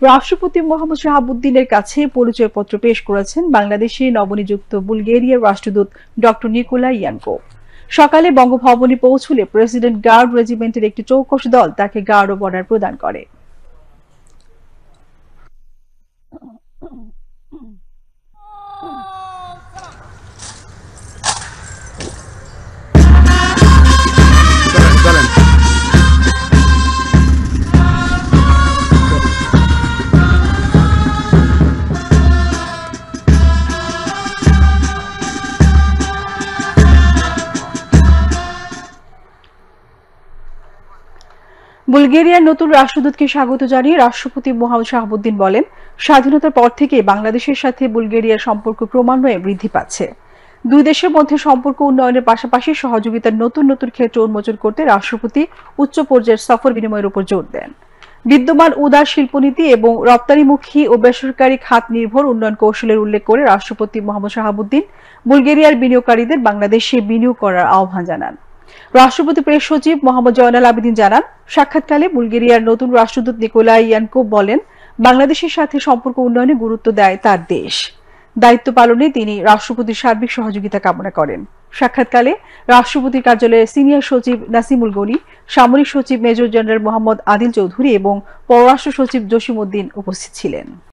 রাষ্ট্রপতি মোহাম্মদ শাহাবুদ্দিনের কাছে পরিচয়পত্র পেশ করেছেন বাংলাদেশে নবনিযুক্ত বুলগেরিয়ার রাষ্ট্রদূত ডক্টর নিকোলাই ইয়ানকো। সকালে বঙ্গভবনে পৌঁছলে প্রেসিডেন্ট গার্ড রেজিমেন্টের একটি চৌকস দল তাকে গার্ড অব অনার প্রদান করে। বুলগেরিয়ার নতুন রাষ্ট্রদূতকে স্বাগত জানিয়ে রাষ্ট্রপতি মোহাম্মদ শাহাবুদ্দিন বলেন, স্বাধীনতার পর থেকে বাংলাদেশের সাথে বুলগেরিয়ার সম্পর্ক ক্রমান্বয়ে বৃদ্ধি পাচ্ছে। দুই দেশের মধ্যে সম্পর্ক উন্নয়নের পাশাপাশি সহযোগিতার নতুন নতুন ক্ষেত্র উন্মোচন করতে রাষ্ট্রপতি উচ্চ পর্যায়ের সফর বিনিময়ের উপর জোর দেন। বিদ্যমান উদার শিল্পনীতি এবং রপ্তানিমুখী ও বেসরকারি খাত নির্ভর উন্নয়ন কৌশলের উল্লেখ করে রাষ্ট্রপতি মোহাম্মদ শাহাবুদ্দিন বুলগেরিয়ার বিনিয়োগকারীদের বাংলাদেশে বিনিয়োগ করার আহ্বান জানান। রাষ্ট্রপতি প্রেস সচিব মোহাম্মদ জয়নাল আবেদিন জানান, সাক্ষাৎকালে বুলগেরিয়ার নতুন রাষ্ট্রদূত নিকোলাই ইয়ানকো বলেন, বাংলাদেশের সাথে সম্পর্ক উন্নয়নে গুরুত্ব দেয় তার দেশ। দায়িত্ব পালনে তিনি রাষ্ট্রপতির সার্বিক সহযোগিতা কামনা করেন। সাক্ষাৎকালে রাষ্ট্রপতির কার্যালয়ের সিনিয়র সচিব নাসিমুল গনি, সামরিক সচিব মেজর জেনারেল মোহাম্মদ আদিল চৌধুরী এবং পররাষ্ট্র সচিব জসিম উদ্দিন উপস্থিত ছিলেন।